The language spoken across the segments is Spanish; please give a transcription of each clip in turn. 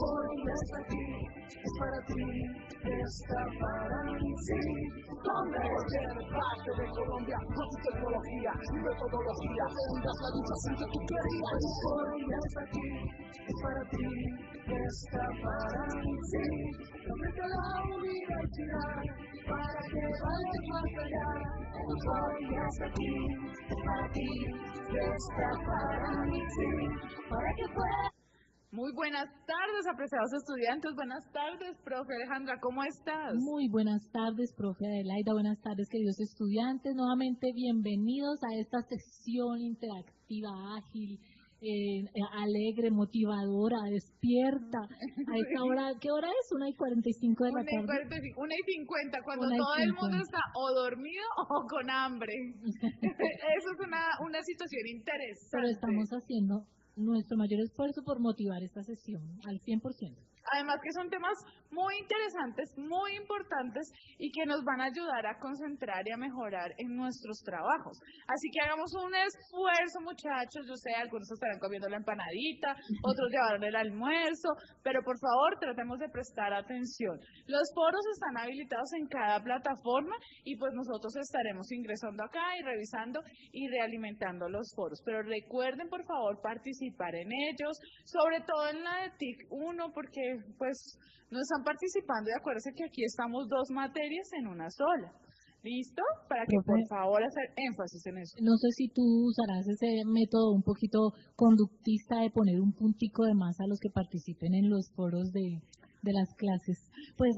Hoy está aquí, es para ti, está para mí, sí. Donde tiene parte de Colombia, con su tecnología y metodología, tendrás la educación que tú querías. Hoy está aquí, es para ti, está para mí, sí. Donde está la universidad, para que vayas más allá. Hoy está aquí, es para ti, está para mí, sí. Para que puedas. Muy buenas tardes, apreciados estudiantes. Buenas tardes, profe Alejandra, ¿cómo estás? Muy buenas tardes, profe Adelaida. Buenas tardes, queridos estudiantes. Nuevamente, bienvenidos a esta sesión interactiva, ágil, alegre, motivadora, despierta. A esta hora, ¿qué hora es? 1:45 de la tarde. 1:50, cuando todo el mundo está o dormido o con hambre. Eso es una situación interesante. Pero estamos haciendo nuestro mayor esfuerzo por motivar esta sesión al 100%. Además que son temas muy interesantes, muy importantes y que nos van a ayudar a concentrar y a mejorar en nuestros trabajos. Así que hagamos un esfuerzo, muchachos. Yo sé, algunos estarán comiendo la empanadita, otros llevaron el almuerzo, pero por favor tratemos de prestar atención. Los foros están habilitados en cada plataforma y pues nosotros estaremos ingresando acá y revisando y realimentando los foros. Pero recuerden por favor participar en ellos, sobre todo en la de TIC 1, porque pues no están participando y acuérdense que aquí estamos 2 materias en una sola. ¿Listo? Para que por favor hacer énfasis en eso. No sé si tú usarás ese método un poquito conductista de poner un puntico de más a los que participen en los foros de las clases. Pues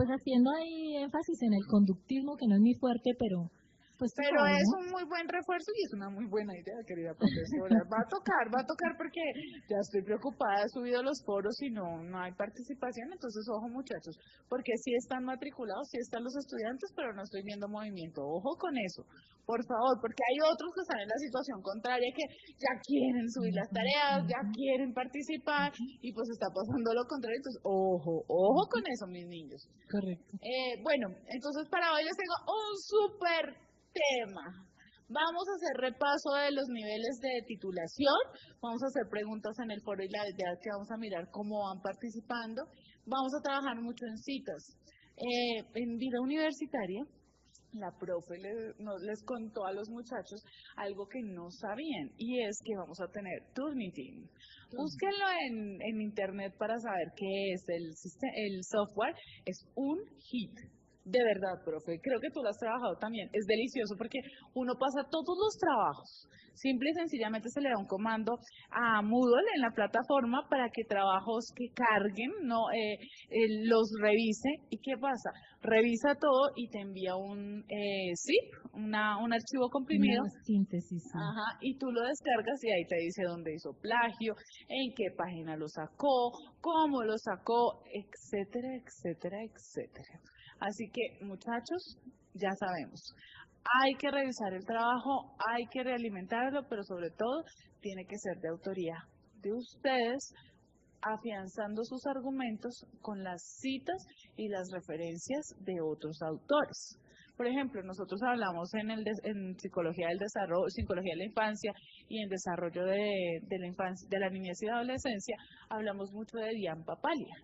haciendo ahí énfasis en el conductismo, que no es muy fuerte, pero pues pero es un muy buen refuerzo y es una muy buena idea, querida profesora. Va a tocar porque ya estoy preocupada, he subido los foros y no hay participación, entonces ojo muchachos, porque sí están matriculados, sí están los estudiantes, pero no estoy viendo movimiento. Ojo con eso, por favor, porque hay otros que están en la situación contraria, que ya quieren subir las tareas, ya quieren participar y pues está pasando lo contrario, entonces ojo con eso, mis niños. Correcto. Bueno, entonces para hoy les tengo un súper tema. Vamos a hacer repaso de los niveles de titulación, vamos a hacer preguntas en el foro y la idea es que vamos a mirar cómo van participando. Vamos a trabajar mucho en citas. En vida universitaria, la profe les contó a los muchachos algo que no sabían y es que vamos a tener Turnitin. Búsquenlo en internet para saber qué es el software. Es un hit. De verdad, profe, creo que tú lo has trabajado también. Es delicioso porque uno pasa todos los trabajos. Simple y sencillamente se le da un comando a Moodle en la plataforma para que trabajos que carguen los revise. ¿Y qué pasa? Revisa todo y te envía un zip, un archivo comprimido. Una síntesis. Sí. Ajá, y tú lo descargas y ahí te dice dónde hizo plagio, en qué página lo sacó, cómo lo sacó, etcétera, etcétera, etcétera. Así que, muchachos, ya sabemos, hay que revisar el trabajo, hay que realimentarlo, pero sobre todo tiene que ser de autoría de ustedes, afianzando sus argumentos con las citas y las referencias de otros autores. Por ejemplo, nosotros hablamos en psicología del desarrollo, psicología de la infancia y en desarrollo de la infancia, de la niñez y la adolescencia, hablamos mucho de Diane Papalia.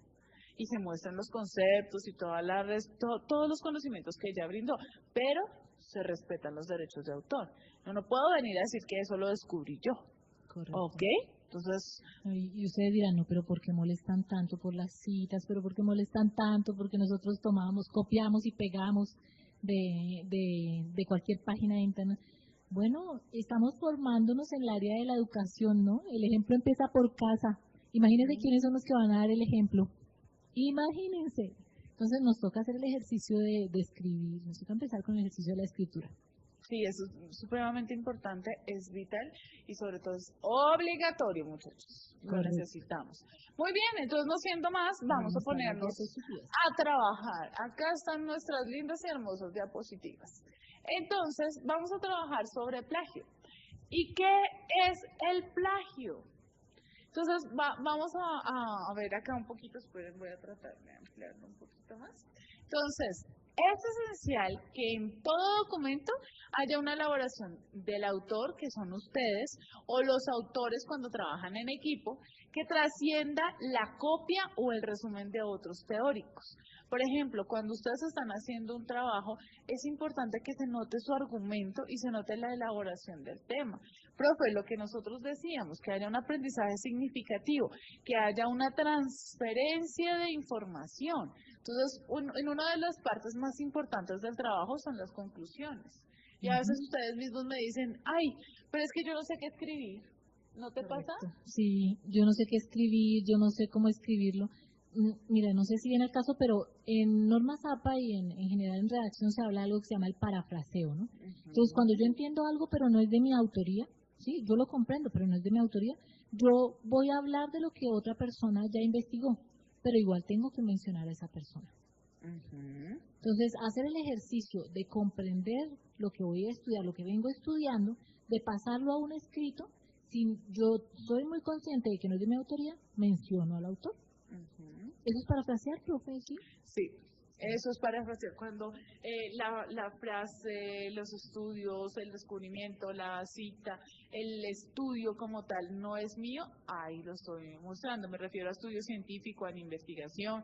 Y se muestran los conceptos y todos los conocimientos que ella brindó, pero se respetan los derechos de autor. Yo no puedo venir a decir que eso lo descubrí yo. Correcto. ¿Ok? Entonces... Y ustedes dirán, no, pero ¿por qué molestan tanto por las citas? ¿Pero por qué molestan tanto? Porque nosotros copiamos y pegamos de cualquier página de internet. Bueno, estamos formándonos en el área de la educación, ¿no? El ejemplo empieza por casa. Imagínense quiénes son los que van a dar el ejemplo. Imagínense. Entonces nos toca hacer el ejercicio de escribir, nos toca empezar con el ejercicio de la escritura. Sí, eso es supremamente importante, es vital y sobre todo es obligatorio, muchachos. Lo necesitamos. Muy bien, entonces no siendo más, vamos a ponernos a trabajar. Acá están nuestras lindas y hermosas diapositivas. Entonces, vamos a trabajar sobre plagio. ¿Y qué es el plagio? Entonces, vamos a ver acá un poquito, esperen, voy a tratar de ampliarlo un poquito más. Entonces, Es esencial que en todo documento haya una elaboración del autor, que son ustedes, o los autores cuando trabajan en equipo, que trascienda la copia o el resumen de otros teóricos. Por ejemplo, cuando ustedes están haciendo un trabajo, es importante que se note su argumento y se note la elaboración del tema. Profe, lo que nosotros decíamos, que haya un aprendizaje significativo, que haya una transferencia de información. Entonces, en una de las partes más importantes del trabajo son las conclusiones. Y a veces ustedes mismos me dicen, ay, pero es que yo no sé qué escribir. ¿No te pasa? Sí, yo no sé qué escribir, yo no sé cómo escribirlo. Mira, no sé si viene el caso, pero en normas APA y en general en redacción se habla de algo que se llama el parafraseo, ¿no? Entonces, cuando yo entiendo algo, pero no es de mi autoría, sí, yo lo comprendo, pero no es de mi autoría, yo voy a hablar de lo que otra persona ya investigó, pero igual tengo que mencionar a esa persona. Entonces, hacer el ejercicio de comprender lo que voy a estudiar, lo que vengo estudiando, de pasarlo a un escrito, si yo soy muy consciente de que no es de mi autoría, menciono al autor. ¿Eso es parafrasear, profe? ¿Sí? Sí, eso es parafrasear. Cuando la frase, los estudios, el descubrimiento, la cita, el estudio como tal no es mío, ahí lo estoy mostrando. Me refiero a estudio científico, a investigación,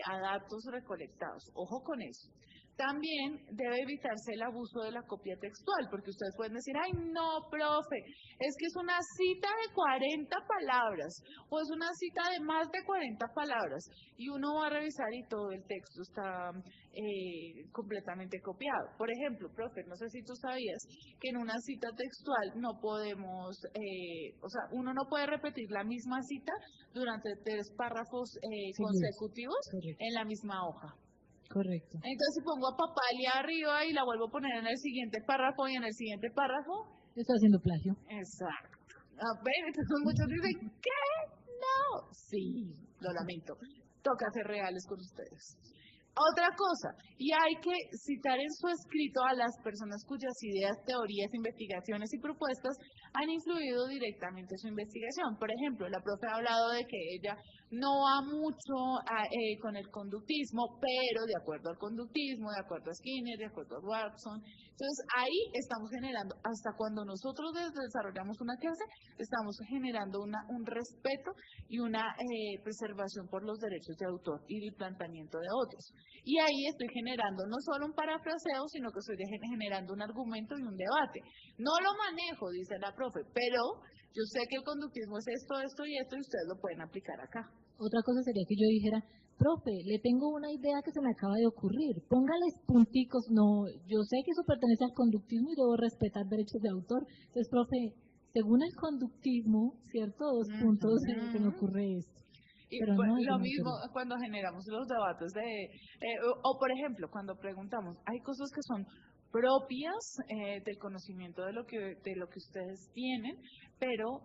a datos recolectados. Ojo con eso. También debe evitarse el abuso de la copia textual, porque ustedes pueden decir, ay, no, profe, es que es una cita de 40 palabras, o es una cita de más de 40 palabras, y uno va a revisar y todo el texto está completamente copiado. Por ejemplo, profe, no sé si tú sabías que en una cita textual no podemos, o sea, uno no puede repetir la misma cita durante 3 párrafos consecutivos en la misma hoja. Correcto. Entonces, si pongo a Papalia arriba y la vuelvo a poner en el siguiente párrafo y en el siguiente párrafo. Estoy haciendo plagio. Exacto. A ver, entonces muchos dicen, ¿qué? No. Sí, lo lamento. Toca ser reales con ustedes. Otra cosa, y hay que citar en su escrito a las personas cuyas ideas, teorías, investigaciones y propuestas han influido directamente en su investigación. Por ejemplo, la profe ha hablado de que ella no va mucho con el conductismo, pero de acuerdo al conductismo, de acuerdo a Skinner, de acuerdo a Watson. Entonces, ahí estamos generando, hasta cuando nosotros desarrollamos una clase, estamos generando un respeto y una preservación por los derechos de autor y el planteamiento de otros. Y ahí estoy generando no solo un parafraseo, sino que estoy generando un argumento y un debate. No lo manejo, dice la profe, pero yo sé que el conductismo es esto, esto y esto, y ustedes lo pueden aplicar acá. Otra cosa sería que yo dijera, profe, le tengo una idea que se me acaba de ocurrir, póngales punticos. No, yo sé que eso pertenece al conductismo y debo respetar derechos de autor. Entonces, profe, según el conductismo, ¿cierto? 2 puntos, se me ocurre esto. Y Pero no lo mismo cuando generamos los debates o por ejemplo, cuando preguntamos, hay cosas que son propias del conocimiento de lo que ustedes tienen, pero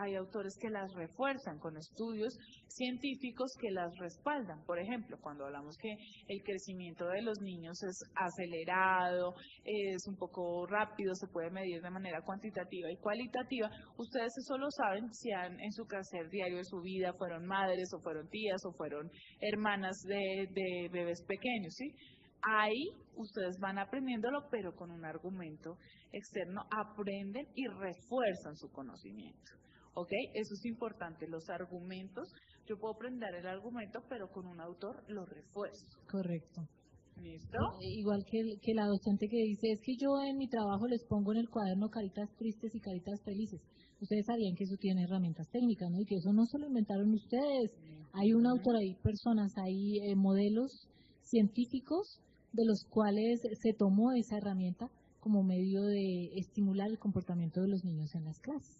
hay autores que las refuerzan con estudios científicos que las respaldan. Por ejemplo, cuando hablamos que el crecimiento de los niños es acelerado, es un poco rápido, se puede medir de manera cuantitativa y cualitativa, ustedes eso lo saben si en su quehacer diario de su vida fueron madres o fueron tías o fueron hermanas de bebés pequeños, ¿sí? Ahí ustedes van aprendiéndolo, pero con un argumento externo, aprenden y refuerzan su conocimiento. ¿Ok? Eso es importante, los argumentos. Yo puedo aprender el argumento, pero con un autor lo refuerzo. Correcto. ¿Listo? Igual que la docente que dice, es que yo en mi trabajo les pongo en el cuaderno caritas tristes y caritas felices. Ustedes sabían que eso tiene herramientas técnicas, ¿no? Y que eso no se lo inventaron ustedes. Hay un autor, hay personas, hay modelos científicos de los cuales se tomó esa herramienta como medio de estimular el comportamiento de los niños en las clases.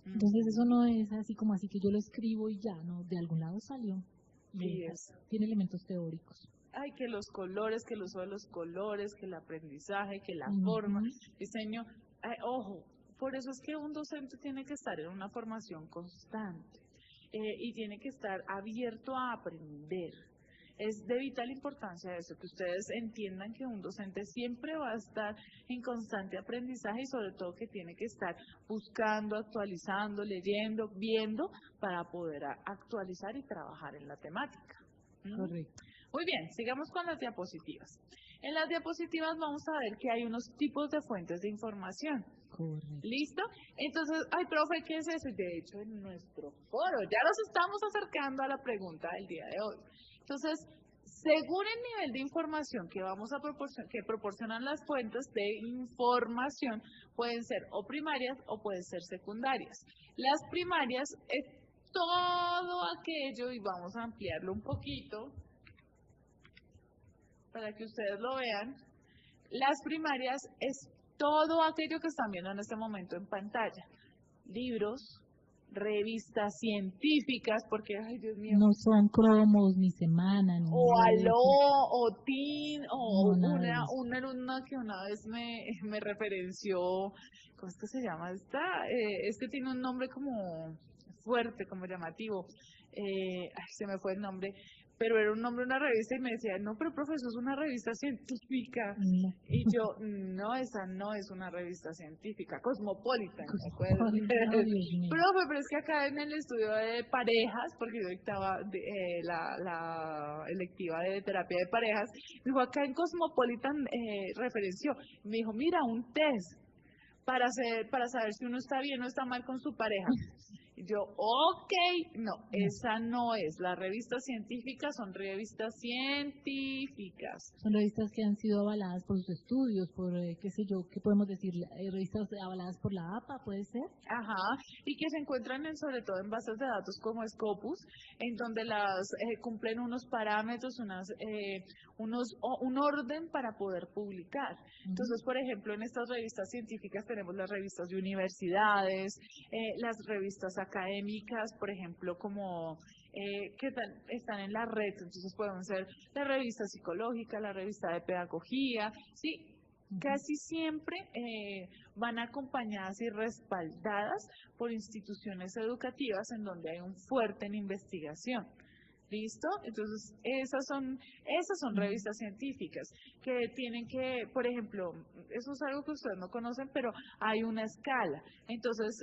Entonces eso no es así como así que yo lo escribo y ya, no, de algún lado salió. Tiene elementos teóricos. Ay, que los colores, que el uso de los colores, que el aprendizaje, que la forma, diseño. Ojo, por eso es que un docente tiene que estar en una formación constante y tiene que estar abierto a aprender. Es de vital importancia eso, que ustedes entiendan que un docente siempre va a estar en constante aprendizaje y sobre todo que tiene que estar buscando, actualizando, leyendo, viendo para poder actualizar y trabajar en la temática. Correcto. Muy bien, sigamos con las diapositivas. En las diapositivas vamos a ver que hay unos tipos de fuentes de información. Correcto. ¿Listo? Entonces, ay, profe, ¿qué es eso? De hecho, en nuestro foro ya nos estamos acercando a la pregunta del día de hoy. Entonces, según el nivel de información que vamos a que proporcionan las fuentes de información, pueden ser o primarias o pueden ser secundarias. Las primarias es todo aquello, y vamos a ampliarlo un poquito para que ustedes lo vean. Las primarias es todo aquello que están viendo en este momento en pantalla. Libros, revistas científicas, porque, ay Dios mío, No son cromos, ni semana, ni o nada de Aló, eso. o Teen, o No, nada de eso. una alumna que una vez me referenció, ¿cómo es que se llama esta? Es que tiene un nombre como fuerte, como llamativo, ay, se me fue el nombre, pero era un nombre de una revista y me decía, no, pero profe, eso es una revista científica. No. Y yo, no, esa no es una revista científica, Cosmopolitan, ¿me acuerdo? Ay, Dios mío. Profe, pero es que acá en el estudio de parejas, porque yo dictaba la electiva de terapia de parejas, dijo, acá en Cosmopolitan referenció, me dijo, mira, un test para saber si uno está bien o está mal con su pareja. Y yo, ok, no, esa no es. Las revistas científicas son revistas científicas. Son revistas que han sido avaladas por sus estudios, por, qué sé yo, ¿qué podemos decir? Revistas avaladas por la APA, ¿puede ser? Ajá, y que se encuentran sobre todo en bases de datos como Scopus, en donde las cumplen unos parámetros, un orden para poder publicar. Entonces, por ejemplo, en estas revistas científicas tenemos las revistas de universidades, las revistas académicas, por ejemplo, como que están en la red, entonces pueden ser la revista psicológica, la revista de pedagogía, sí. Casi siempre van acompañadas y respaldadas por instituciones educativas en donde hay un fuerte en investigación. ¿Listo? Entonces, esas son revistas científicas que tienen que, por ejemplo, eso es algo que ustedes no conocen, pero hay una escala. Entonces,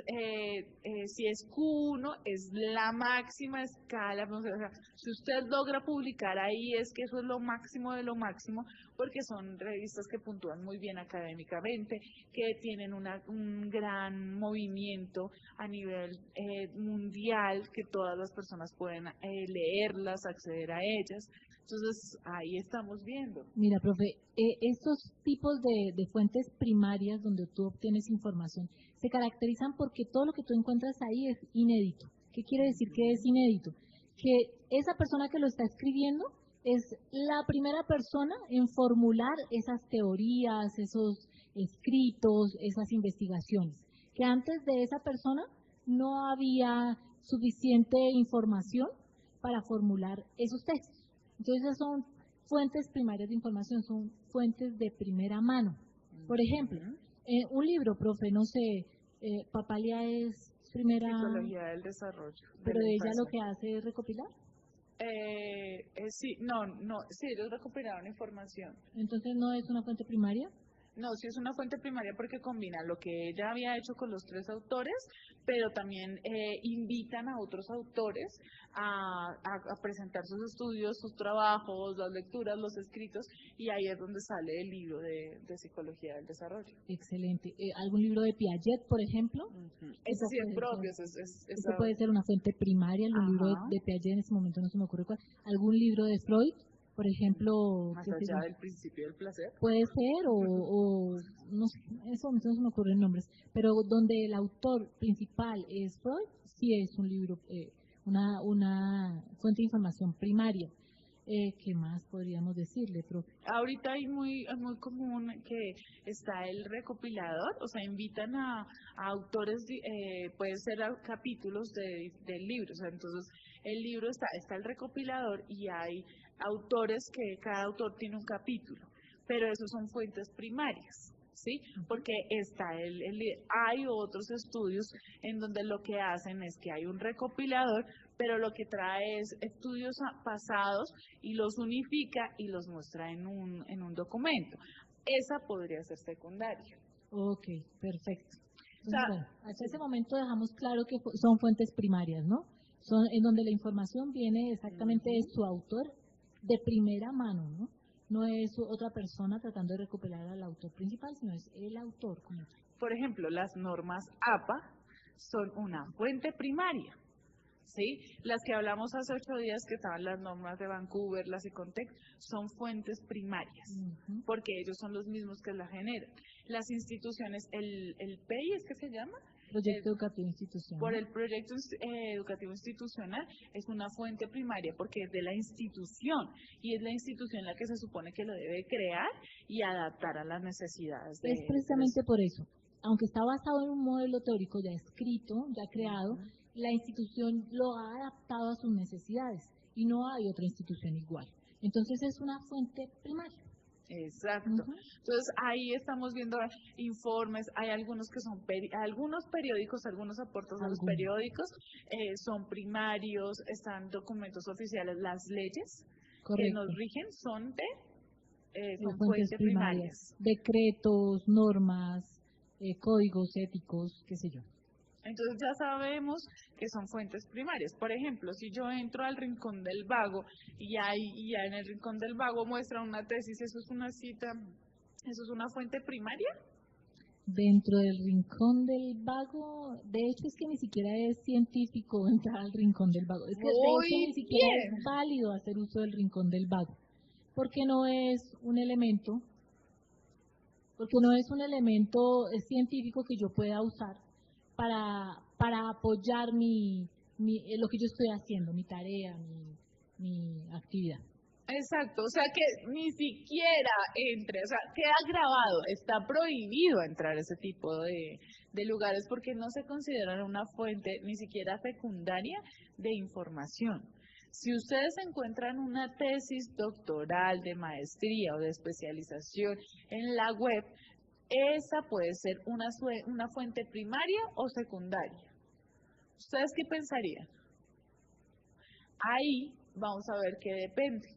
si es Q1, es la máxima escala. O sea, si usted logra publicar ahí, es que eso es lo máximo de lo máximo, porque son revistas que puntúan muy bien académicamente, que tienen un gran movimiento a nivel mundial, que todas las personas pueden leerlas, acceder a ellas. Entonces, ahí estamos viendo. Mira, profe, estos tipos de fuentes primarias donde tú obtienes información se caracterizan porque todo lo que tú encuentras ahí es inédito. ¿Qué quiere decir que es inédito? Que esa persona que lo está escribiendo es la primera persona en formular esas teorías, esos escritos, esas investigaciones. Que antes de esa persona no había suficiente información para formular esos textos. Entonces, esas son fuentes primarias de información, son fuentes de primera mano. Por ejemplo, un libro, profe, no sé, Papalia es primera... Psicología del desarrollo. Pero ella lo que hace es recopilar. Sí, sí, ellos recopilaron información. Entonces, ¿no es una fuente primaria? No, sí es una fuente primaria porque combina lo que ella había hecho con los 3 autores, pero también invitan a otros autores a presentar sus estudios, sus trabajos, las lecturas, los escritos, y ahí es donde sale el libro de Psicología del Desarrollo. Excelente. ¿Algún libro de Piaget, por ejemplo? Ese sí es propio. Eso puede ser una fuente primaria. El libro de Piaget en este momento no se me ocurre cuál. ¿Algún libro de Freud? Por ejemplo, más allá del principio del placer. Puede ser, o no sé, eso no se me ocurren nombres, pero donde el autor principal es Freud, sí es un libro, una fuente de información primaria. ¿Qué más podríamos decirle, profe? Ahorita es muy común que está el recopilador, o sea, invitan a autores, pueden ser capítulos del libro, o sea, entonces el libro está el recopilador y hay autores que cada autor tiene un capítulo, pero esos son fuentes primarias. ¿Sí? Porque hay otros estudios en donde lo que hacen es que hay un recopilador, pero lo que trae es estudios pasados y los unifica y los muestra en un documento. Esa podría ser secundaria. Ok, perfecto. Entonces, bueno, hasta ese momento dejamos claro que son fuentes primarias, ¿no? Son en donde la información viene exactamente de su autor de primera mano, ¿no? No es otra persona tratando de recuperar al autor principal, sino es el autor como tal. Por ejemplo, las normas APA son una fuente primaria, ¿sí? Las que hablamos hace 8 días, que estaban las normas de Vancouver, las Econtec, son fuentes primarias, porque ellos son los mismos que la generan. Las instituciones, el PEI, ¿es que se llama? Proyecto Educativo Institucional. Por el proyecto educativo institucional es una fuente primaria porque es de la institución y es la institución la que se supone que lo debe crear y adaptar a las necesidades. Es precisamente por eso, aunque está basado en un modelo teórico ya escrito, ya creado, la institución lo ha adaptado a sus necesidades y no hay otra institución igual. Entonces es una fuente primaria. Exacto. Entonces ahí estamos viendo informes, hay algunos que son, algunos periódicos, algunos aportes a los periódicos son primarios, están documentos oficiales, las leyes que nos rigen son son fuentes primarias. Decretos, normas, códigos éticos, qué sé yo. Entonces ya sabemos que son fuentes primarias. Por ejemplo, si yo entro al Rincón del Vago y ya en el Rincón del Vago muestran una tesis, ¿eso es una cita? ¿Eso es una fuente primaria? Dentro del Rincón del Vago, de hecho es que ni siquiera es científico entrar al Rincón del Vago. Es que de hecho ni siquiera es válido hacer uso del Rincón del Vago, porque no es un elemento, científico que yo pueda usar para apoyar lo que yo estoy haciendo, mi tarea, mi actividad. Exacto, o sea que ni siquiera entre, o sea, queda grabado, está prohibido entrar a ese tipo de lugares porque no se consideran una fuente ni siquiera secundaria de información. Si ustedes encuentran una tesis doctoral, de maestría o de especialización en la web, esa puede ser una fuente primaria o secundaria. ¿Ustedes qué pensarían? Ahí vamos a ver que depende,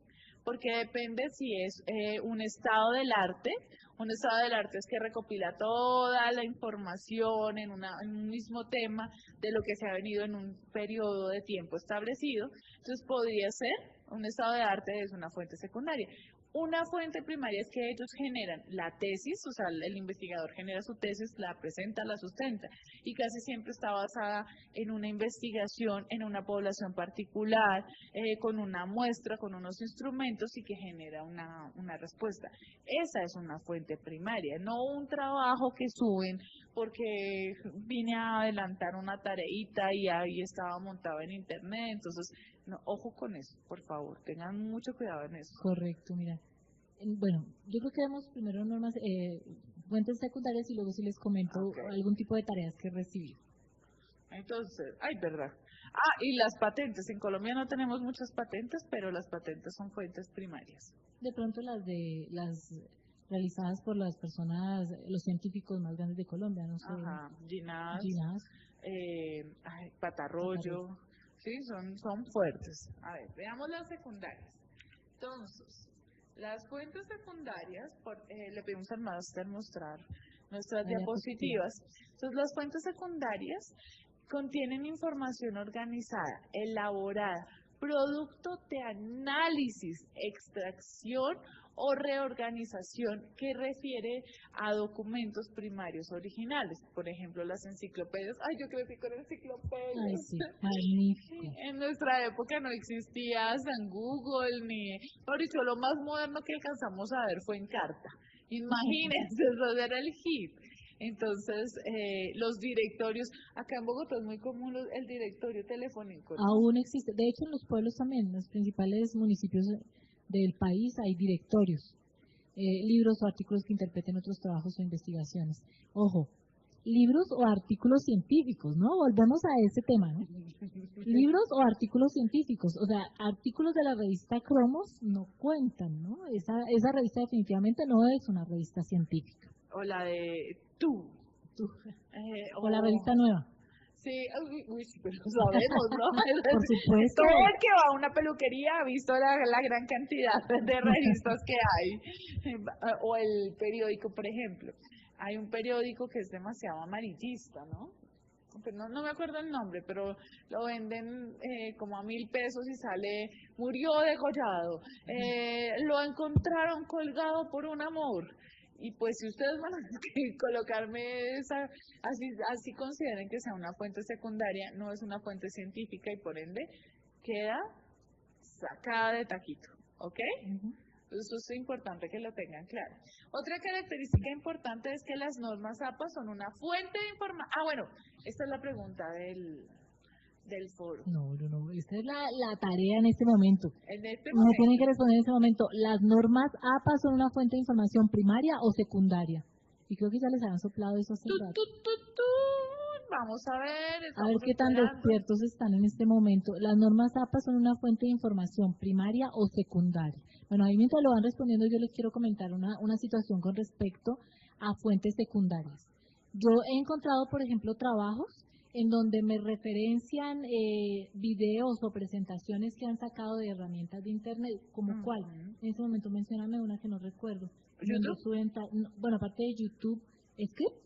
porque depende si es un estado del arte. Un estado del arte es que recopila toda la información en un mismo tema de lo que se ha venido en un periodo de tiempo establecido. Entonces podría ser, un estado de arte es una fuente secundaria. Una fuente primaria es que ellos generan la tesis, o sea, el investigador genera su tesis, la presenta, la sustenta, y casi siempre está basada en una investigación en una población particular, con una muestra, con unos instrumentos y que genera una respuesta. Esa es una fuente primaria, no un trabajo que suben porque vine a adelantar una tareita y ahí estaba montado en internet, entonces no, ojo con eso, por favor, tengan mucho cuidado en eso. Correcto, mira. Bueno, yo creo que vemos primero normas, fuentes secundarias y luego si les comento algún tipo de tareas que recibí. Entonces, verdad. Y las patentes. En Colombia no tenemos muchas patentes, pero las patentes son fuentes primarias. De pronto las realizadas por las personas, los científicos más grandes de Colombia, no sé. Ginás, Patarroyo. Sí, son fuertes. A ver, veamos las secundarias. Entonces, las fuentes secundarias, le pedimos al máster mostrar nuestras diapositivas. Entonces, las fuentes secundarias contienen información organizada, elaborada, producto de análisis, extracción o reorganización que refiere a documentos primarios originales. Por ejemplo, las enciclopedias. Yo crecí con enciclopedias. Sí, magnífico. En nuestra época no existía San Google, por eso lo más moderno que alcanzamos a ver fue en carta. Imagínense, eso era el hit. Entonces, los directorios, acá en Bogotá es muy común el directorio telefónico, ¿no? Aún existe, de hecho en los pueblos también, en los principales municipios del país hay directorios, libros o artículos que interpreten otros trabajos o investigaciones. Ojo, libros o artículos científicos, ¿no? Volvemos a ese tema, ¿no? Libros o artículos científicos, o sea, artículos de la revista Cromos no cuentan, ¿no? Esa revista definitivamente no es una revista científica. O la de Tú. O la revista Nueva. Sí, pero sabemos, ¿no? Por supuesto. Todo el que va a una peluquería ha visto la gran cantidad de revistas que hay. O el periódico, por ejemplo. Hay un periódico que es demasiado amarillista, ¿no? pues no me acuerdo el nombre, pero lo venden como a 1.000 pesos y sale, murió degollado, lo encontraron colgado por un amor. Y pues si ustedes van a colocarme esa, así consideren que sea una fuente secundaria, no es una fuente científica y por ende queda sacada de taquito, ¿ok? Eso es importante que lo tengan claro. Otra característica importante es que las normas APA son una fuente de información. Ah, bueno, esta es la pregunta del foro. No, esta es la tarea en este momento. En este No momento. tienen que responder en este momento. ¿Las normas APA son una fuente de información primaria o secundaria? Y creo que ya les habían soplado eso hace rato. Vamos a ver. A ver qué tan despiertos están en este momento. ¿Las normas APA son una fuente de información primaria o secundaria? Bueno, ahí mientras lo van respondiendo yo les quiero comentar una situación con respecto a fuentes secundarias. Yo he encontrado, por ejemplo, trabajos en donde me referencian videos o presentaciones que han sacado de herramientas de Internet, ¿como cuál? En ese momento mencióname una que no recuerdo. Bueno, aparte de YouTube, ¿Script?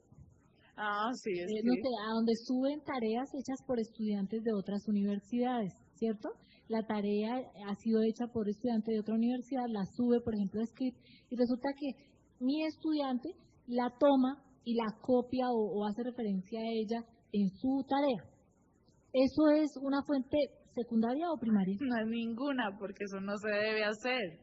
Ah, sí, es no sé, a donde suben tareas hechas por estudiantes de otras universidades, ¿cierto? La tarea ha sido hecha por estudiantes de otra universidad, la sube, por ejemplo, a Script, y resulta que mi estudiante la toma y la copia o hace referencia a ella en su tarea. ¿Eso es una fuente secundaria o primaria? No es ninguna, porque eso no se debe hacer.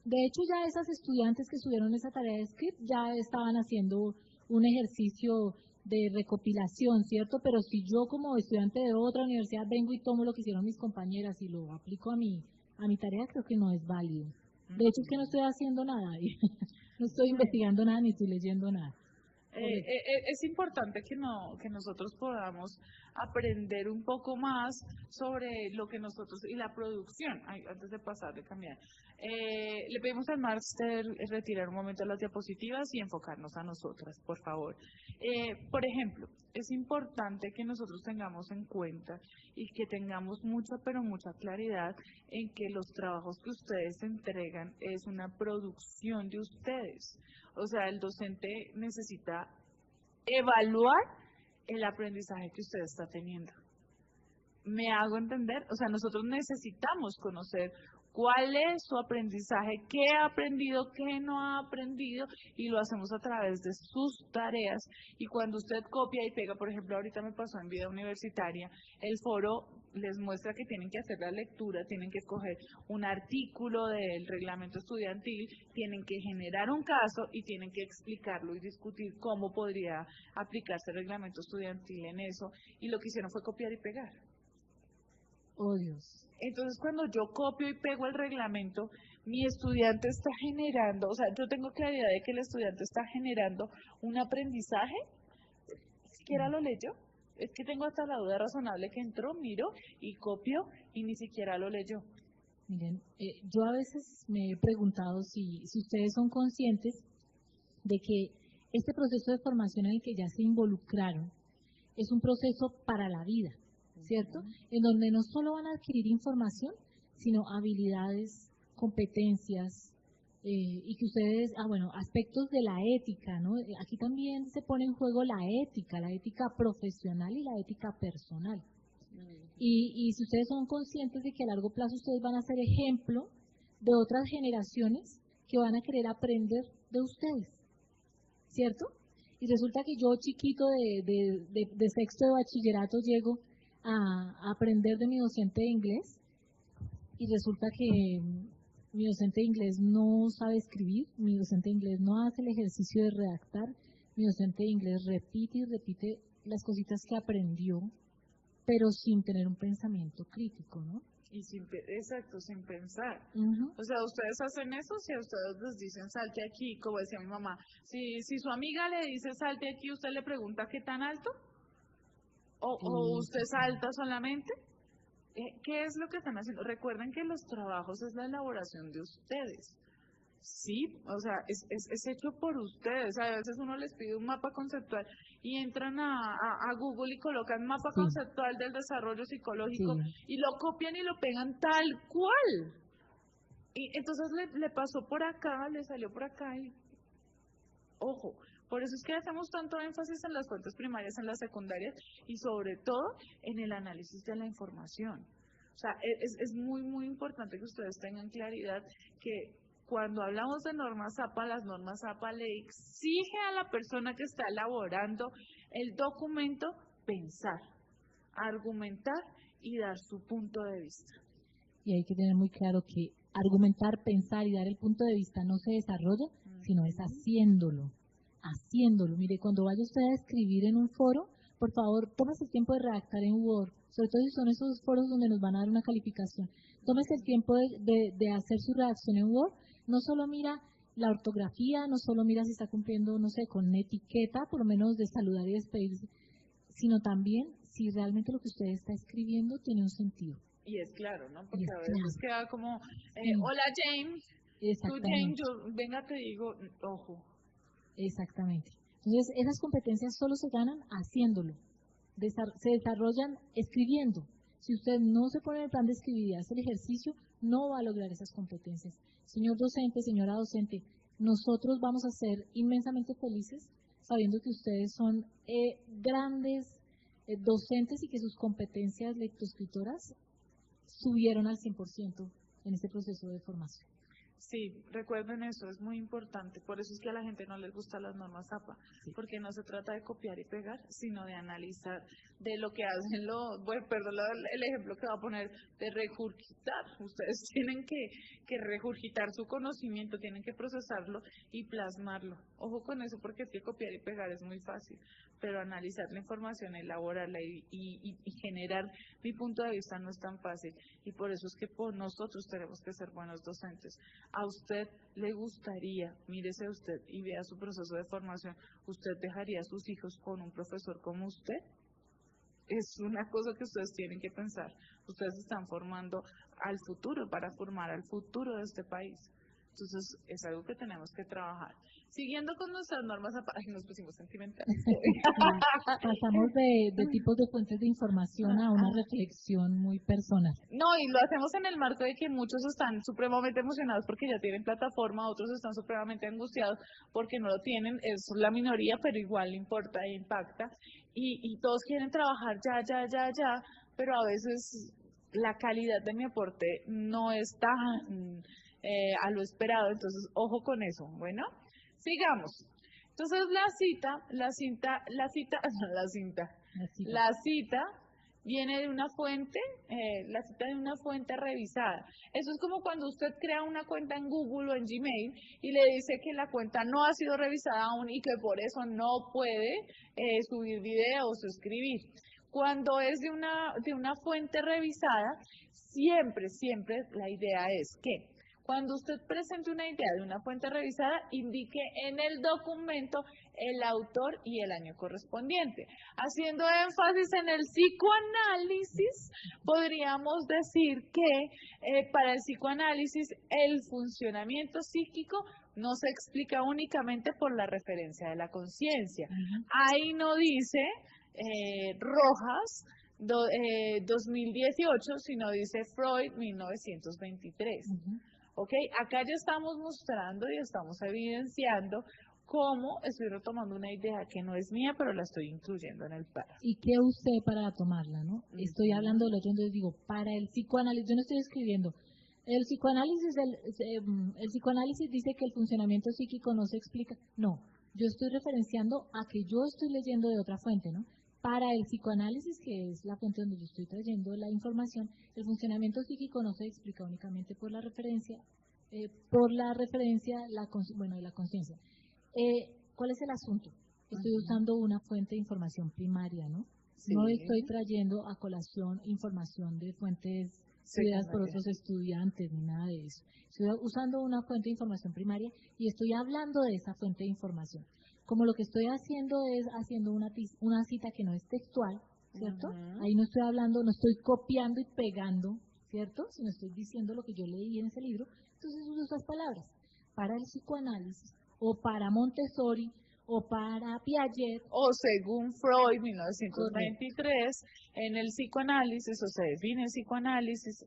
De hecho, ya esas estudiantes que subieron esa tarea de Script ya estaban haciendo un ejercicio de recopilación, ¿cierto? Pero si yo como estudiante de otra universidad vengo y tomo lo que hicieron mis compañeras y lo aplico a mi tarea, creo que no es válido. De hecho, es que no estoy haciendo nada, no estoy investigando nada ni estoy leyendo nada. Es importante que nosotros podamos aprender un poco más sobre lo que nosotros y la producción. Antes de pasar, de cambiar, le pedimos al máster retirar un momento las diapositivas y enfocarnos a nosotras, por favor. Por ejemplo, es importante que nosotros tengamos en cuenta y que tengamos mucha, pero mucha claridad en que los trabajos que ustedes entregan es una producción de ustedes. O sea, el docente necesita evaluar el aprendizaje que usted está teniendo. ¿Me hago entender? O sea, nosotros necesitamos conocer cuál es su aprendizaje, qué ha aprendido, qué no ha aprendido, y lo hacemos a través de sus tareas. Y cuando usted copia y pega, por ejemplo, ahorita me pasó en vida universitaria, el foro les muestra que tienen que hacer la lectura, tienen que coger un artículo del reglamento estudiantil, tienen que generar un caso y tienen que explicarlo y discutir cómo podría aplicarse el reglamento estudiantil en eso, y lo que hicieron fue copiar y pegar. Oh, Dios. Entonces, cuando yo copio y pego el reglamento, mi estudiante está generando, o sea, yo tengo claridad de que el estudiante está generando un aprendizaje, ni siquiera lo leyó. Es que tengo hasta la duda razonable que entró, miro y copio y ni siquiera lo leyó. Miren, yo a veces me he preguntado si ustedes son conscientes de que este proceso de formación en el que ya se involucraron es un proceso para la vida, ¿cierto? En donde no solo van a adquirir información, sino habilidades, competencias, y que ustedes, aspectos de la ética, ¿no? Aquí también se pone en juego la ética profesional y la ética personal. Y si ustedes son conscientes de que a largo plazo ustedes van a ser ejemplo de otras generaciones que van a querer aprender de ustedes, ¿cierto? Y resulta que yo chiquito de sexto de bachillerato llego a aprender de mi docente de inglés y resulta que mi docente de inglés no sabe escribir, mi docente de inglés no hace el ejercicio de redactar, mi docente de inglés repite y repite las cositas que aprendió, pero sin tener un pensamiento crítico, ¿no? Y sin pensar. Uh-huh. O sea, ustedes hacen eso, si a ustedes les dicen salte aquí, como decía mi mamá, si su amiga le dice salte aquí, usted le pregunta qué tan alto, o usted salta solamente. ¿Qué es lo que están haciendo? Recuerden que los trabajos es la elaboración de ustedes. Sí, o sea, es hecho por ustedes. A veces uno les pide un mapa conceptual y entran a Google y colocan mapa conceptual del desarrollo psicológico y lo copian y lo pegan tal cual. Y entonces le pasó por acá, le salió por acá y, ojo, Por eso es que hacemos tanto énfasis en las fuentes primarias, en las secundarias y sobre todo en el análisis de la información. O sea, es muy, muy importante que ustedes tengan claridad que cuando hablamos de normas APA, las normas APA le exige a la persona que está elaborando el documento pensar, argumentar y dar su punto de vista. Y hay que tener muy claro que argumentar, pensar y dar el punto de vista no se desarrolla, sino es haciéndolo. Haciéndolo. Mire, cuando vaya usted a escribir en un foro, por favor, tómese el tiempo de redactar en Word, sobre todo si son esos foros donde nos van a dar una calificación. Tómese el tiempo de hacer su redacción en Word. No solo mira la ortografía, no solo mira si está cumpliendo, no sé, con etiqueta, por lo menos de saludar y despedirse, sino también si realmente lo que usted está escribiendo tiene un sentido. Y es claro, ¿no? Porque es a veces queda como, Sí. hola James, tú Exactamente. James, yo venga te digo, ojo. Exactamente. Entonces, esas competencias solo se ganan haciéndolo, se desarrollan escribiendo. Si usted no se pone en el plan de escribir y hace el ejercicio, no va a lograr esas competencias. Señor docente, señora docente, nosotros vamos a ser inmensamente felices sabiendo que ustedes son grandes docentes y que sus competencias lectoescritoras subieron al 100% en este proceso de formación. Sí, recuerden eso, es muy importante. Por eso es que a la gente no les gustan las normas APA, Sí. porque no se trata de copiar y pegar, sino de analizar de lo que hacen perdón el ejemplo que va a poner, de regurgitar. Ustedes tienen que regurgitar su conocimiento, tienen que procesarlo y plasmarlo. Ojo con eso, porque es que copiar y pegar es muy fácil, pero analizar la información, elaborarla y generar mi punto de vista no es tan fácil. Y por eso es que nosotros tenemos que ser buenos docentes. ¿A usted le gustaría, mírese usted y vea su proceso de formación, usted dejaría a sus hijos con un profesor como usted? Es una cosa que ustedes tienen que pensar. Ustedes están formando al futuro, para formar al futuro de este país. Entonces, es algo que tenemos que trabajar. Siguiendo con nuestras normas, nos pusimos sentimentales. Pasamos de tipos de fuentes de información a una reflexión muy personal. No, y lo hacemos en el marco de que muchos están supremamente emocionados porque ya tienen plataforma, otros están supremamente angustiados porque no lo tienen, es la minoría, pero igual importa e impacta, y todos quieren trabajar ya, pero a veces la calidad de mi aporte no está a lo esperado, entonces ojo con eso. Bueno, sigamos. Entonces la cita viene de una fuente, la cita de una fuente revisada. Eso es como cuando usted crea una cuenta en Google o en Gmail y le dice que la cuenta no ha sido revisada aún y que por eso no puede subir videos o escribir. Cuando es de una fuente revisada, siempre la idea es que cuando usted presente una idea de una fuente revisada, indique en el documento el autor y el año correspondiente. Haciendo énfasis en el psicoanálisis, podríamos decir que para el psicoanálisis el funcionamiento psíquico no se explica únicamente por la referencia de la conciencia. Ahí no dice Rojas 2018, sino dice Freud 1923. ¿Ok? Acá ya estamos mostrando y estamos evidenciando cómo estoy retomando una idea que no es mía, pero la estoy incluyendo en el párrafo. ¿Y qué usted para tomarla, no? Estoy hablando de lo otro, entonces digo, para el psicoanálisis, yo no estoy escribiendo. El psicoanálisis dice que el funcionamiento psíquico no se explica. No, yo estoy referenciando a que yo estoy leyendo de otra fuente, ¿no? Para el psicoanálisis, que es la fuente donde yo estoy trayendo la información, el funcionamiento psíquico no se explica únicamente por la referencia, de la conciencia. ¿Cuál es el asunto? Estoy usando una fuente de información primaria, ¿no? Sí. No estoy trayendo a colación información de fuentes estudiadas por otros estudiantes ni nada de eso. Estoy usando una fuente de información primaria y estoy hablando de esa fuente de información. Como lo que estoy haciendo es haciendo una cita que no es textual, ¿cierto? Ahí no estoy hablando, no estoy copiando y pegando, ¿cierto? Sino estoy diciendo lo que yo leí en ese libro. Entonces uso esas palabras. Para el psicoanálisis, o para Montessori, o para Piaget. O según Freud, 1923, correcto, en el psicoanálisis, o se define el psicoanálisis.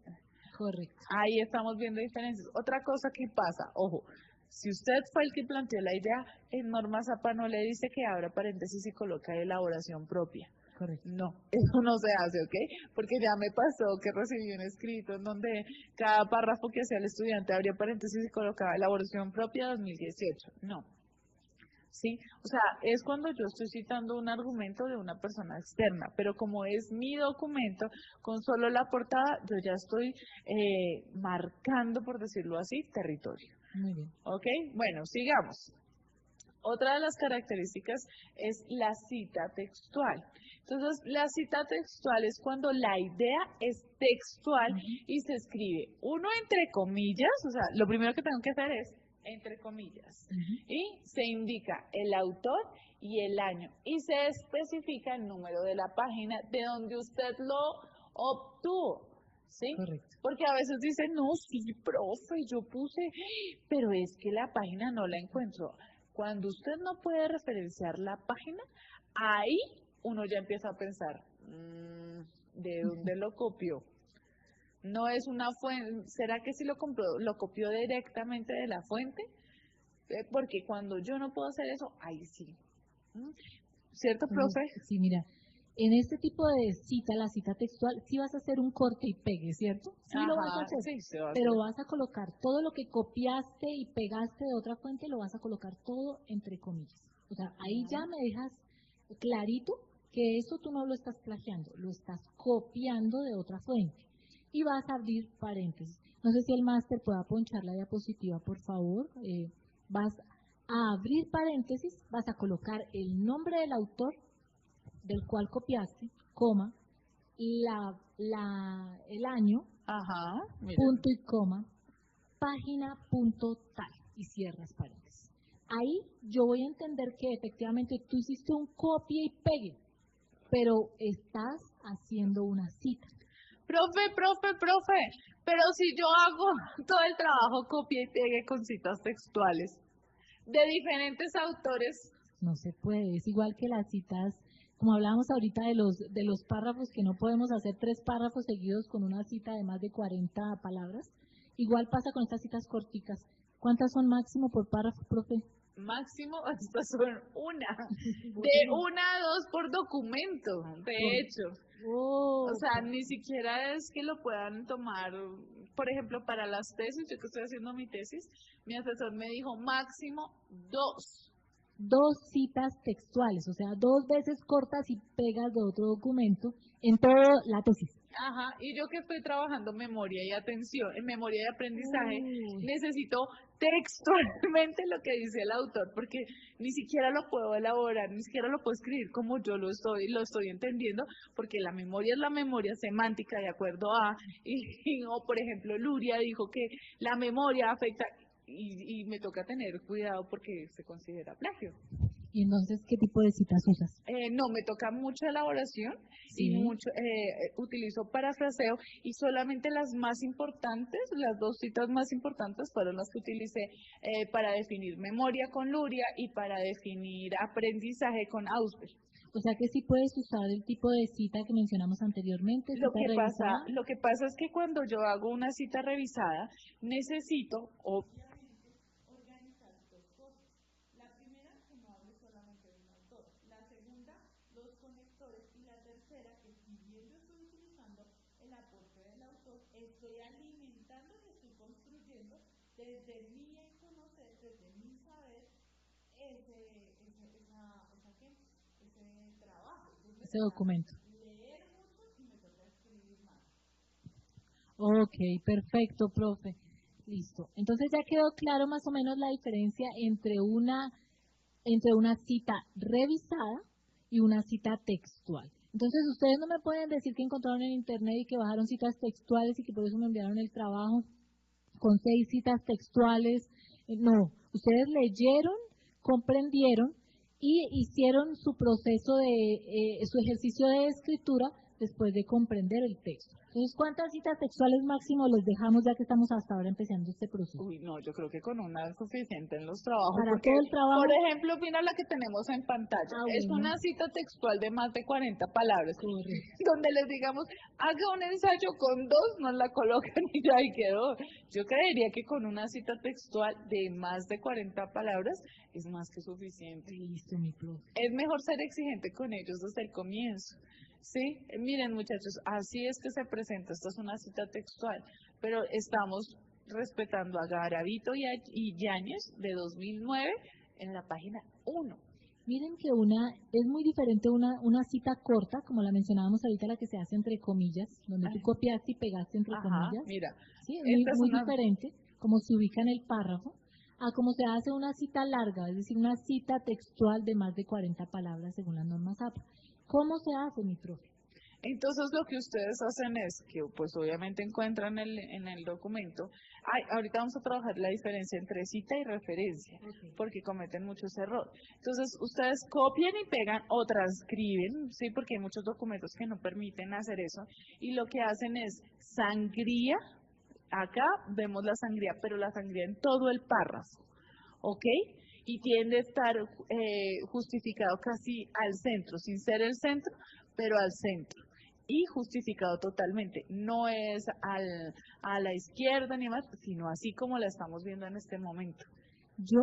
Correcto. Ahí estamos viendo diferencias. Otra cosa que pasa, ojo, Si usted fue el que planteó la idea, en norma Zapa no le dice que abra paréntesis y coloca elaboración propia. Correcto. No, eso no se hace, ¿ok? Porque ya me pasó que recibí un escrito en donde cada párrafo que hacía el estudiante abría paréntesis y colocaba elaboración propia 2018. No. ¿Sí? O sea, es cuando yo estoy citando un argumento de una persona externa, pero como es mi documento, con solo la portada, yo ya estoy marcando, por decirlo así, territorio. Muy bien. ¿Ok? Bueno, sigamos. Otra de las características es la cita textual. Entonces, la cita textual es cuando la idea es textual y se escribe uno entre comillas, o sea, lo primero que tengo que hacer es entre comillas, y se indica el autor y el año, y se especifica el número de la página de donde usted lo obtuvo, ¿sí? Correcto. Porque a veces dicen, no, sí, profe, yo puse, pero es que la página no la encuentro. Cuando usted no puede referenciar la página, ahí uno ya empieza a pensar, ¿de dónde lo copió? No es una fuente, ¿será que si lo copió directamente de la fuente? Porque cuando yo no puedo hacer eso, ahí sí. ¿Cierto, profe? Sí, mira, en este tipo de cita, la cita textual, sí vas a hacer un corte y pegue, ¿cierto? Sí lo vas a hacer, sí, se va a pero hacer. vas a colocar todo lo que copiaste y pegaste de otra fuente, lo vas a colocar todo entre comillas. O sea, ahí ya me dejas clarito que eso tú no lo estás plagiando, lo estás copiando de otra fuente. Y vas a abrir paréntesis. No sé si el máster pueda ponchar la diapositiva, por favor. Vas a abrir paréntesis, vas a colocar el nombre del autor del cual copiaste, coma, el año, punto y coma, página, punto, tal, y cierras paréntesis. Ahí yo voy a entender que efectivamente tú hiciste un copia y pegue, pero estás haciendo una cita. Profe, pero si yo hago todo el trabajo copia y pegue con citas textuales de diferentes autores. No se puede, es igual que las citas, como hablábamos ahorita de los párrafos, que no podemos hacer 3 párrafos seguidos con una cita de más de 40 palabras. Igual pasa con estas citas corticas. ¿Cuántas son máximo por párrafo, profe? Máximo, estas son una. De 1 a 2 por documento, de hecho. O sea, ni siquiera es que lo puedan tomar, por ejemplo, para las tesis, yo que estoy haciendo mi tesis, mi asesor me dijo máximo 2. 2 citas textuales, o sea, 2 veces cortas y pegas de otro documento en toda la tesis. Ajá, y yo que estoy trabajando memoria y atención, en memoria y aprendizaje, necesito textualmente lo que dice el autor, porque ni siquiera lo puedo elaborar, ni siquiera lo puedo escribir como yo lo estoy entendiendo, porque la memoria es la memoria semántica de acuerdo a, o por ejemplo, Luria dijo que la memoria afecta, y me toca tener cuidado porque se considera plagio. ¿Y entonces qué tipo de citas usas? No, me toca mucha elaboración Sí. y mucho utilizo parafraseo y solamente las más importantes, las 2 citas más importantes fueron las que utilicé para definir memoria con Luria y para definir aprendizaje con Ausberg. O sea que sí puedes usar el tipo de cita que mencionamos anteriormente. Lo que pasa es que cuando yo hago una cita revisada, necesito organizar 2 cosas. La primera, que no hable solamente de un autor. La segunda, los conectores. Y la tercera, que si bien yo estoy utilizando el aporte del autor, estoy alimentando y estoy construyendo desde mi conocer, desde mi saber, ese trabajo. Entonces, ese documento. Leer mucho y me toca escribir más. Ok, perfecto, profe. Listo. Entonces ya quedó claro más o menos la diferencia entre una cita revisada y una cita textual. Entonces ustedes no me pueden decir que encontraron en internet y que bajaron citas textuales y que por eso me enviaron el trabajo con 6 citas textuales. No, ustedes leyeron, comprendieron y hicieron su proceso su ejercicio de escritura después de comprender el texto. Entonces, ¿cuántas citas textuales máximo les dejamos ya que estamos hasta ahora empezando este proceso? Uy, no, yo creo que con una es suficiente en los trabajos. Para porque, todo el trabajo. por ejemplo, mira la que tenemos en pantalla. Es Bueno. una cita textual de más de 40 palabras. Correcto. Donde les digamos, haga un ensayo con 2, nos la colocan y ya ahí quedó. Yo creería que con una cita textual de más de 40 palabras es más que suficiente. Listo, mi profe. Es mejor ser exigente con ellos desde el comienzo. Sí, miren muchachos, así es que se presenta, esta es una cita textual, pero estamos respetando a Garavito y Yáñez de 2009 en la página 1. Miren que es muy diferente una cita corta, como la mencionábamos ahorita, la que se hace entre comillas, donde tú copiaste y pegaste entre comillas. Mira, sí, es muy diferente, como se ubica en el párrafo, a como se hace una cita larga, es decir, una cita textual de más de 40 palabras según las normas APA. ¿Cómo se hace, mi profe? Entonces lo que ustedes hacen es que pues obviamente encuentran en el documento, ahorita vamos a trabajar la diferencia entre cita y referencia, porque cometen muchos errores. Entonces ustedes copian y pegan o transcriben, sí, porque hay muchos documentos que no permiten hacer eso, y lo que hacen es sangría, acá vemos la sangría, pero la sangría en todo el párrafo, ¿ok? Y tiende a estar justificado casi al centro, sin ser el centro, pero al centro. Y justificado totalmente. No es a la izquierda ni más, sino así como la estamos viendo en este momento. Yo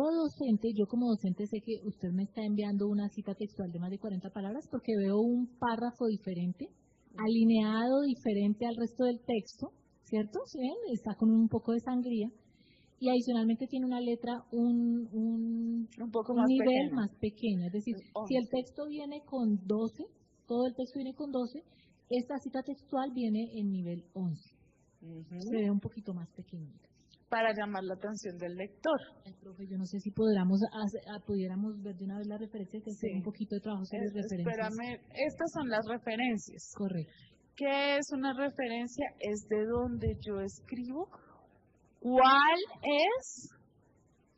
como docente sé que usted me está enviando una cita textual de más de 40 palabras porque veo un párrafo diferente, alineado diferente al resto del texto, ¿cierto? ¿Sí ven? Está con un poco de sangría. Y adicionalmente tiene una letra, un poco más nivel pequeño. más pequeño. Es decir, si el texto viene con 12, todo el texto viene con 12, esta cita textual viene en nivel 11. Se ve un poquito más pequeñita. Para llamar la atención del lector. Profe, yo no sé si pudiéramos ver de una vez la referencia, que hacer un poquito de trabajo sobre referencias. Espérame, estas son las referencias. Correcto. ¿Qué es una referencia? Es de donde yo escribo. ¿Cuál es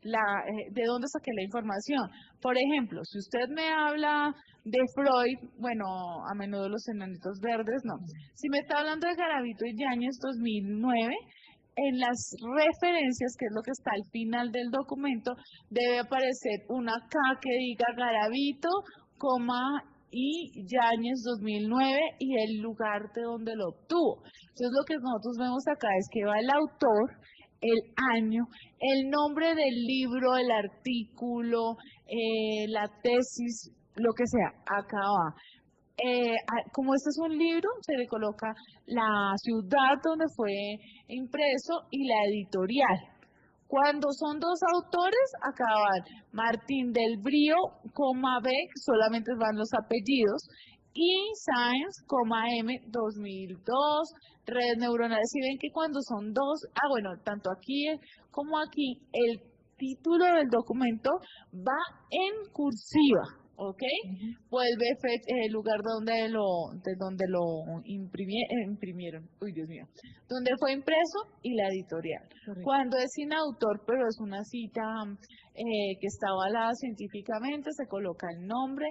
de dónde saqué la información? Por ejemplo, si usted me habla de Freud, bueno, a menudo los enanitos verdes, no. Si me está hablando de Garavito y Yáñez 2009, en las referencias, que es lo que está al final del documento, debe aparecer una K que diga Garavito, y Yáñez 2009 y el lugar de donde lo obtuvo. Entonces lo que nosotros vemos acá es que va el autor, el año, el nombre del libro, el artículo, la tesis, lo que sea, acá va. Como este es un libro, se le coloca la ciudad donde fue impreso y la editorial. Cuando son dos autores, acá van Martín del Brío, Beck, solamente van los apellidos, y Science, M, 2002, redes neuronales. Si ven que cuando son dos, tanto aquí como aquí, el título del documento va en cursiva, ¿ok? Vuelve el lugar de donde lo imprimieron, Dios mío, donde fue impreso y la editorial. Correcto. Cuando es sin autor, pero es una cita que está avalada científicamente, se coloca el nombre,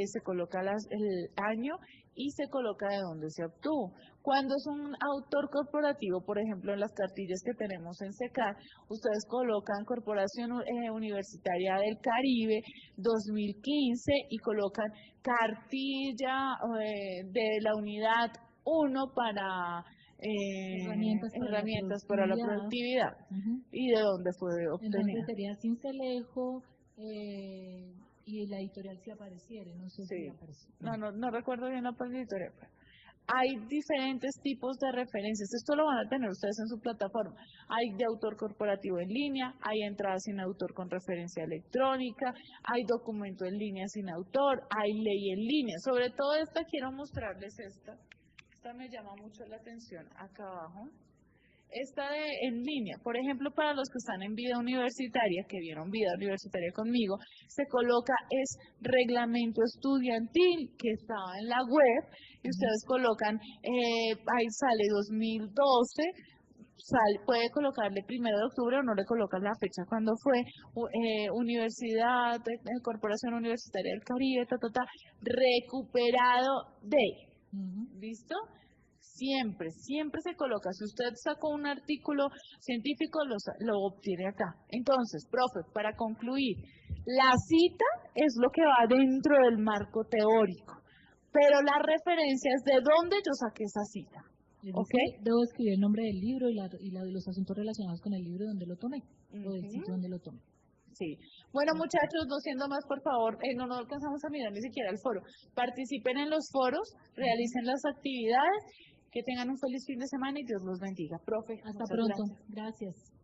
se coloca el año y se coloca de dónde se obtuvo. Cuando es un autor corporativo, por ejemplo, en las cartillas que tenemos en SECAR, ustedes colocan Corporación Universitaria del Caribe 2015 y colocan cartilla de la unidad 1 para herramientas para la productividad y de dónde fue obtenida. Entonces sería Cincelejo y la editorial si apareciera, no sé si aparece. No recuerdo bien la editorial. Hay diferentes tipos de referencias. Esto lo van a tener ustedes en su plataforma. Hay de autor corporativo en línea, hay entrada sin autor con referencia electrónica, hay documento en línea sin autor, hay ley en línea. Sobre todo esta quiero mostrarles esta. Esta me llama mucho la atención acá abajo. Esta en línea, por ejemplo, para los que están en vida universitaria, que vieron vida universitaria conmigo, se coloca reglamento estudiantil, que estaba en la web, y ustedes colocan, ahí sale 2012, puede colocarle 1 de octubre o no le colocan la fecha cuando fue, Corporación Universitaria del Caribe, recuperado de ¿Listo? Siempre, siempre se coloca. Si usted sacó un artículo científico, lo obtiene acá. Entonces, profe, para concluir, la cita es lo que va dentro del marco teórico, pero la referencia es de dónde yo saqué esa cita. ¿Ok? Debo escribir el nombre del libro y los asuntos relacionados con el libro donde lo tomé, o del sitio donde lo tomé. Sí. Bueno, muchachos, no siendo más, por favor, no alcanzamos a mirar ni siquiera el foro. Participen en los foros, realicen las actividades, que tengan un feliz fin de semana y Dios los bendiga. Profe, Hasta muchas pronto. gracias. Gracias.